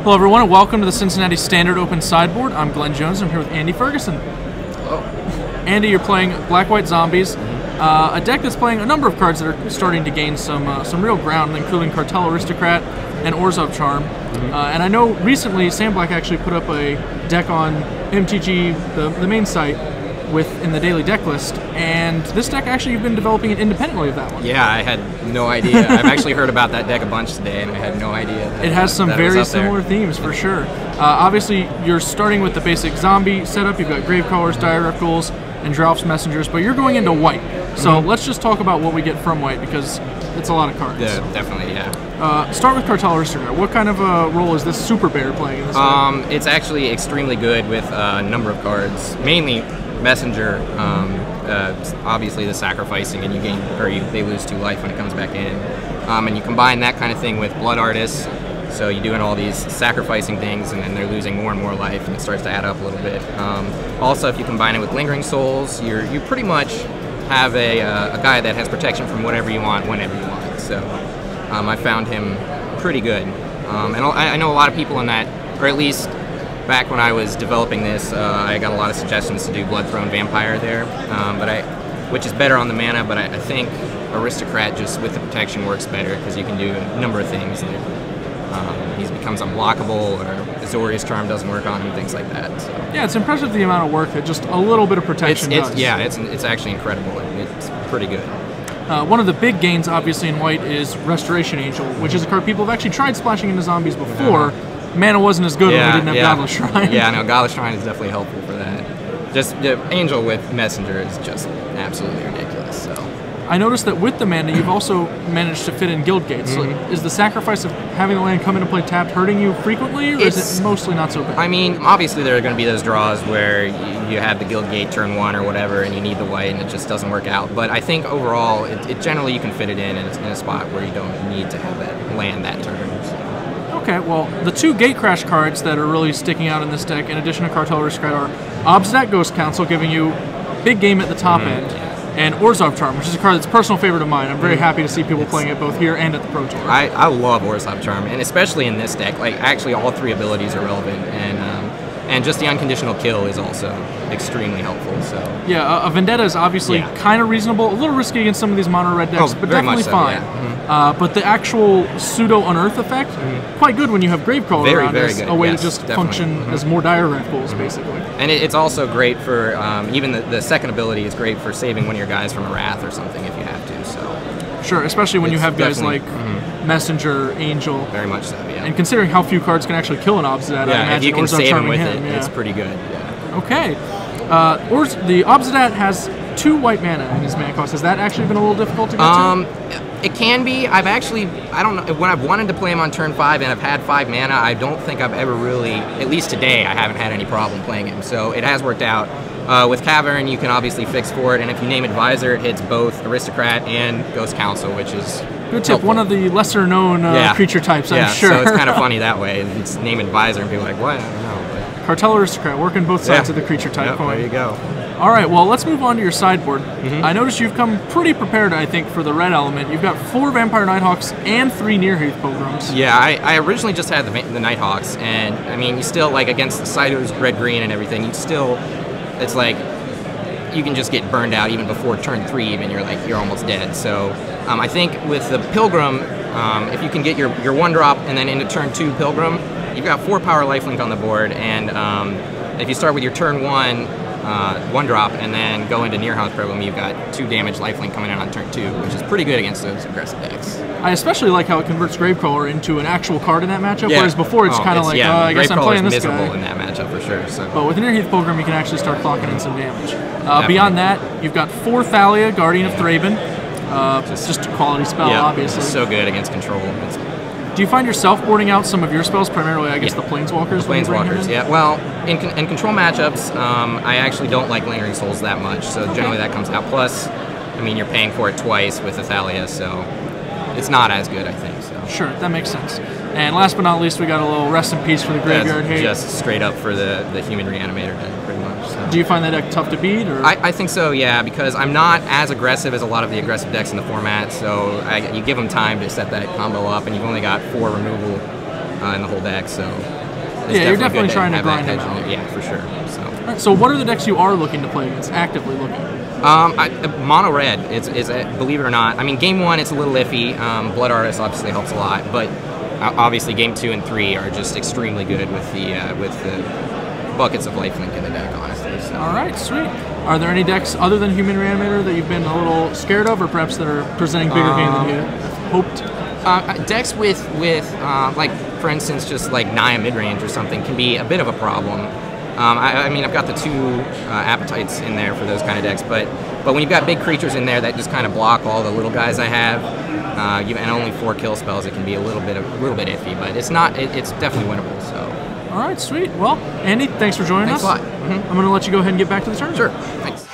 Hello everyone and welcome to the Cincinnati Standard Open Sideboard. I'm Glenn Jones. I'm here with Andy Ferguson. Hello. Andy, you're playing Black-White Zombies, a deck that's playing a number of cards that are starting to gain some real ground, including Cartel Aristocrat and Orzhov Charm. And I know recently Sam Black actually put up a deck on MTG, the main site, in the daily deck list, and this deck actually you've been developing it independently of that one. Yeah, I had no idea. I've actually heard about that deck a bunch today, and I had no idea. It has some very similar themes for sure. Obviously, you're starting with the basic zombie setup. You've got Gravecrawlers, Direct Ghouls, and Dralf's Messengers, but you're going into white. So let's just talk about what we get from white, because it's a lot of cards. Yeah, definitely, yeah. Start with Cartel Aristocrat. What kind of a role is this Super Bear playing in this deck? It's actually extremely good with a number of cards, mainly Messenger, obviously the sacrificing, and they lose 2 life when it comes back in. And you combine that kind of thing with Blood Artists, so you're doing all these sacrificing things, and then they're losing more and more life, and it starts to add up a little bit. Also, if you combine it with Lingering Souls, you pretty much have a guy that has protection from whatever you want, whenever you want. So I found him pretty good. And I know a lot of people in that, or at least back when I was developing this, I got a lot of suggestions to do Bloodthrone Vampire there, which is better on the mana, but I think Aristocrat just with the protection works better because you can do a number of things. He becomes unblockable, or Azorius Charm doesn't work on him, things like that. So. Yeah, it's impressive the amount of work that just a little bit of protection does. Yeah, it's actually incredible. It's pretty good. One of the big gains, obviously, in white is Restoration Angel, which is a card people have actually tried splashing into zombies before. Mana wasn't as good when we didn't have Godless Shrine. Yeah, no, Godless Shrine is definitely helpful for that. Just the Angel with Messenger is just absolutely ridiculous. So I noticed that with the mana, you've also managed to fit in Guild Gates. So is the sacrifice of having the land come into play tapped hurting you frequently, or is it mostly not so bad? I mean, obviously there are going to be those draws where you have the Guild Gate turn 1 or whatever, and you need the white, and it just doesn't work out. But I think overall, it generally you can fit it in a spot where you don't need to have that land that turn. So. Okay, well, the 2 Gatecrash cards that are really sticking out in this deck, in addition to Cartel Aristocrat, are Obstinate Ghost Council, giving you big game at the top end, and Orzhov Charm, which is a card that's a personal favorite of mine. I'm very happy to see people playing it both here and at the Pro Tour. I love Orzhov Charm, and especially in this deck. Like, actually, all 3 abilities are relevant, and just the unconditional kill is also extremely helpful. So yeah, a Vendetta is obviously kind of reasonable, a little risky against some of these mono red decks, but definitely fine. But the actual pseudo unearth effect, quite good when you have Gravecrawler around as a way to just function as more Direct Ghouls, basically. And it's also great for even the second ability is great for saving one of your guys from a Wrath or something if you have to. So sure, especially when you have guys like Messenger, Angel. Very much so, yeah. And considering how few cards can actually kill an Obsidian, I imagine if you can save him with it, yeah. it's pretty good. Yeah. Okay. The Obsidian has 2 white mana in his mana cost. Has that actually been a little difficult to get to? It can be. I don't know, when I've wanted to play him on turn 5 and I've had 5 mana, I don't think I've ever really, at least today, I haven't had any problem playing him. So it has worked out. With Cavern, you can obviously fix for it, and if you name Advisor, it hits both Aristocrat and Ghost Council, which is good tip. One of the lesser known creature types, I'm sure. So it's kind of funny that way. It's name Advisor, and people are like, what? I don't know. But Cartel Aristocrat, working both sides of the creature type coin. There you go. All right, well, let's move on to your sideboard. I noticed you've come pretty prepared, I think, for the red element. You've got 4 Vampire Nighthawks and 3 Nearheath Pilgrims. Yeah, I originally just had the Nighthawks, and I mean, you still, like, against the Sideboard's red-green and everything, it's like, you can just get burned out even before turn 3 even, you're almost dead. So I think with the Pilgrim, if you can get your 1-drop and then into turn 2 Pilgrim, you've got 4 power lifelink on the board, and if you start with your turn 1, 1-drop, and then go into Nearhouse Pilgrim, you've got 2 damage lifelink coming in on turn 2, which is pretty good against those aggressive decks. I especially like how it converts Gravecrawler into an actual card in that matchup, whereas before it's kind of like, I guess I'm playing this guy. In that matchup for sure. So. But with Nearheath Pilgrim, you can actually start clocking in some damage. Beyond that, you've got 4 Thalia, Guardian of Thraben. Just a quality spell, obviously. It's so good against control. Do you find yourself boarding out some of your spells, primarily, I guess, the Planeswalkers? Planeswalkers, yeah. Well, in control matchups, I actually don't like Lingering Souls that much, so generally that comes out. Plus, I mean, you're paying for it twice with Athalia, so it's not as good, I think. So. Sure, that makes sense. And last but not least, we got a little rest in peace for the Graveyard Hate. Just straight up for the Human Reanimator deck, pretty much. So. Do you find that deck tough to beat? Or? I think so, yeah, because I'm not as aggressive as a lot of the aggressive decks in the format, so you give them time to set that combo up, and you've only got 4 removal in the whole deck. So yeah, you're definitely trying to grind them hedge out. in there. Yeah, for sure. So. All right, so what are the decks you are looking to play against, actively looking? Mono red is believe it or not. I mean, game 1 it's a little iffy. Blood Artist obviously helps a lot, but obviously game 2 and 3 are just extremely good with the buckets of lifelink in the deck, honestly. So. All right, sweet. Are there any decks other than Human Reanimator that you've been a little scared of, or perhaps that are presenting bigger game than you hoped? Decks with like, for instance, just like Naya midrange or something can be a bit of a problem. I mean, I've got the 2 appetites in there for those kind of decks, but when you've got big creatures in there that just kind of block all the little guys I have, and only 4 kill spells, it can be a little bit iffy. But it's not. It's definitely winnable. So. All right, sweet. Well, Andy, thanks for joining us. Thanks a lot. I'm going to let you go ahead and get back to the tournament. Sure. Thanks.